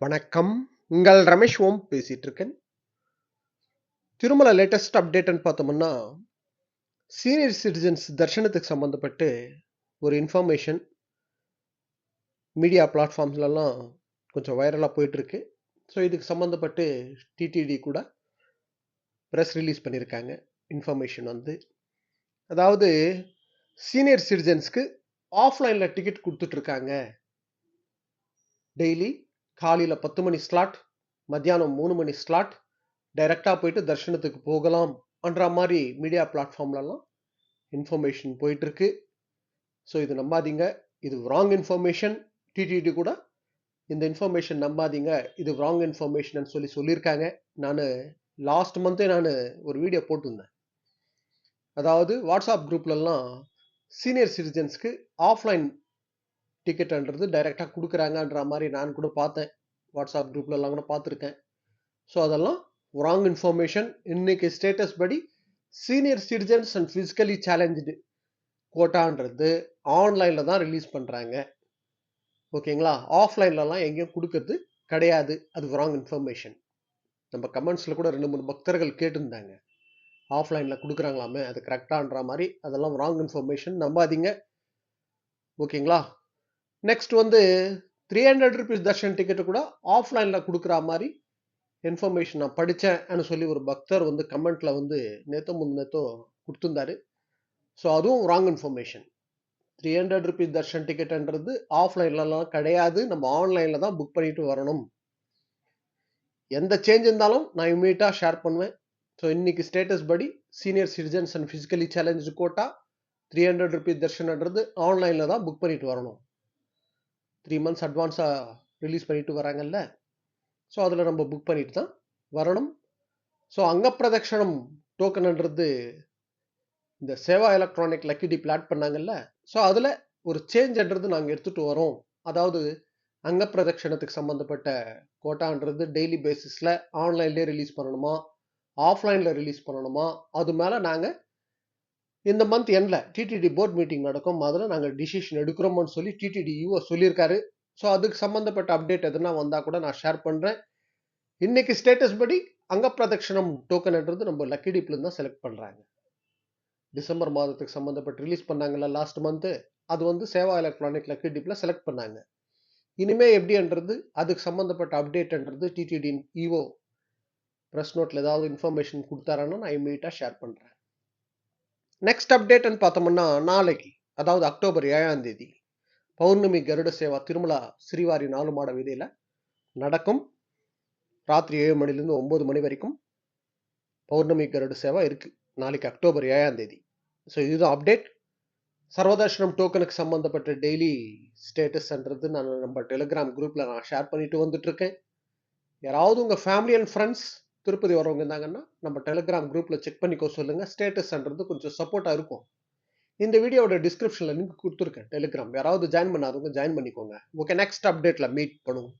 வணக்கம். உங்கள் ரமேஷ் ஓம் பேசிட்டு இருக்கேன். திருமல லேட்டஸ்ட் அப்டேட்ன்னு பார்த்தோம்னா, சீனியர் சிட்டிசன்ஸ் தர்ஷனத்துக்கு சம்மந்தப்பட்டு ஒரு இன்ஃபர்மேஷன் மீடியா பிளாட்ஃபார்ம்ஸ்லலாம் கொஞ்சம் வைரலாக போயிட்டுருக்கு. ஸோ இதுக்கு சம்மந்தப்பட்டு டிடிடி கூட ப்ரெஸ் ரிலீஸ் பண்ணியிருக்காங்க. இன்ஃபர்மேஷன் வந்து அதாவது சீனியர் சிட்டிசன்ஸ்க்கு ஆஃப்லைனில் டிக்கெட் கொடுத்துட்ருக்காங்க. டெய்லி காலையில் 10 மணி ஸ்லாட், மத்தியானம் 3 மணி ஸ்லாட், டைரெக்டாக போயிட்டு தர்ஷனத்துக்கு போகலாம் என்ற மாதிரி மீடியா பிளாட்ஃபார்ம்லலாம் இன்ஃபர்மேஷன் போயிட்டுருக்கு. ஸோ இது நம்பாதீங்க, இது ராங் இன்ஃபர்மேஷன். டிடிடி கூட இந்த இன்ஃபர்மேஷன் நம்பாதீங்க, இது ராங் இன்ஃபர்மேஷன் சொல்லியிருக்காங்க. நான் லாஸ்ட் மந்த்தே நான் ஒரு வீடியோ போட்டிருந்தேன். அதாவது வாட்ஸ்அப் குரூப்லலாம் சீனியர் சிட்டிசன்ஸ்க்கு ஆஃப்லைன் டிக்கெட்ன்றது டைரெக்டாக கொடுக்குறாங்கன்ற மாதிரி நான் கூட பார்த்தேன். வாட்ஸ்அப் குரூப்லலாம் கூட பார்த்துருக்கேன். ஸோ அதெல்லாம் ராங் இன்ஃபர்மேஷன். இன்னைக்கு ஸ்டேட்டஸ் படி senior citizens and physically challenged கோட்டான்றது ஆன்லைனில் தான் ரிலீஸ் பண்ணுறாங்க. ஓகேங்களா? ஆஃப்லைன்லலாம் எங்கேயும் கொடுக்கறது கிடையாது. அது ராங் இன்ஃபர்மேஷன். நம்ம கமெண்ட்ஸில் கூட 2-3 பக்தர்கள் கேட்டிருந்தாங்க, ஆஃப்லைனில் கொடுக்குறாங்களாமே, அது கரெக்டான்ற மாதிரி. அதெல்லாம் ராங் இன்ஃபர்மேஷன், நம்பாதீங்க. ஓகேங்களா? நெக்ஸ்ட் வந்து 300 ருபீஸ் தர்ஷன் டிக்கெட்டு கூட ஆஃப்லைனில் கொடுக்குற மாதிரி இன்ஃபர்மேஷன் நான் படித்தேன்னு சொல்லி ஒரு பக்தர் வந்து கமெண்ட்டில் வந்து நேத்தோ முன்னேத்தோ கொடுத்துருந்தாரு. ஸோ அதுவும் ராங் இன்ஃபர்மேஷன். 300 ருபீஸ் தர்ஷன் டிக்கெட்ன்றது ஆஃப்லைன்லலாம் கிடையாது. நம்ம ஆன்லைனில் தான் புக் பண்ணிட்டு வரணும். எந்த சேஞ்ச் இருந்தாலும் நான் இமீடியட்டாக ஷேர் பண்ணுவேன். ஸோ இன்னைக்கு ஸ்டேட்டஸ் படி senior citizens and physically challenged quota 300 rupees தர்ஷன்ன்றது ஆன்லைனில் தான் புக் பண்ணிட்டு வரணும். 3 months அட்வான்ஸாக ரிலீஸ் பண்ணிட்டு வராங்கல்ல, ஸோ அதில் நம்ம புக் பண்ணிட்டு தான் வரணும். ஸோ அங்கப்பிரதட்சணம் டோக்கன்ன்றது இந்த seva electronic lucky dip add பண்ணாங்கல்ல, ஸோ அதில் ஒரு சேஞ்ச்ன்றது நாங்கள் எடுத்துகிட்டு வரோம். அதாவது அங்கப்பிரதட்சணத்துக்கு சம்மந்தப்பட்ட கோட்டான்றது டெய்லி பேசிஸில் ஆன்லைன்லேயே ரிலீஸ் பண்ணணுமா, ஆஃப்லைனில் ரிலீஸ் பண்ணணுமா, அது மேலே நாங்கள் இந்த மந்த் எண்டில் டிடிடி போர்ட் மீட்டிங் நடக்கும், அதில் நாங்கள் டிசிஷன் எடுக்கிறோம்னு சொல்லி டிடிடி யூஓ சொல்லியிருக்காரு. ஸோ அதுக்கு சம்மந்தப்பட்ட அப்டேட் எதுனா வந்தால் கூட நான் ஷேர் பண்ணுறேன். இன்னைக்கு ஸ்டேட்டஸ் படி அங்கப்பிரதட்சணம் டோக்கன்ன்றது நம்ம லக்கி டிப்லேருந்து தான் செலக்ட் பண்ணுறாங்க. டிசம்பர் மாதத்துக்கு சம்மந்தப்பட்டு ரிலீஸ் பண்ணாங்கல்ல லாஸ்ட் மந்த்து, அது வந்து சேவா எலக்ட்ரானிக் லக்கி டிப்பில் செலக்ட் பண்ணாங்க. இனிமே எப்படின்றது அதுக்கு சம்மந்தப்பட்ட அப்டேட்ன்றது டிடிடியின் இஓ ப்ரெஸ் நோட்டில் ஏதாவது இன்ஃபர்மேஷன் கொடுத்தாரான்னா நான் இமீடியட்டாக ஷேர் பண்ணுறேன். நெக்ஸ்ட் அப்டேட்னு பார்த்தோம்னா, நாளைக்கு அதாவது அக்டோபர் 7ஆம் தேதி பௌர்ணமி கருட சேவா திருமலா ஸ்ரீவாரி 4 மாட வீதியில் நடக்கும். ராத்திரி 7 மணிலேருந்து 9 மணி வரைக்கும் பௌர்ணமி கருட சேவா இருக்குது நாளைக்கு அக்டோபர் 7ஆம் தேதி. ஸோ இதுதான் அப்டேட். சர்வதர்ஷனம் டோக்கனுக்கு சம்மந்தப்பட்ட டெய்லி ஸ்டேட்டஸ்ன்றது நான் நம்ம டெலிகிராம் குரூப்பில் நான் ஷேர் பண்ணிட்டு வந்துட்டுருக்கேன். யாராவது உங்கள் ஃபேமிலி அண்ட் ஃப்ரெண்ட்ஸ் திருப்பதி வரவங்க இருந்தாங்கன்னா நம்ம டெலிகிராம் குரூப்பில் செக் பண்ணிக்கோ சொல்லுங்கள். ஸ்டேட்டஸ்ன்றது கொஞ்சம் சப்போர்ட்டாக இருக்கும். இந்த வீடியோவோட டிஸ்கிரிப்ஷனில் லிங்க் கொடுத்துருக்கேன் டெலிகிராம். யாராவது ஜாயின் பண்ணாதவங்க ஜாயின் பண்ணிக்கோங்க. ஓகே, நெக்ஸ்ட் அப்டேட்டில் மீட் பண்ணுவோம்.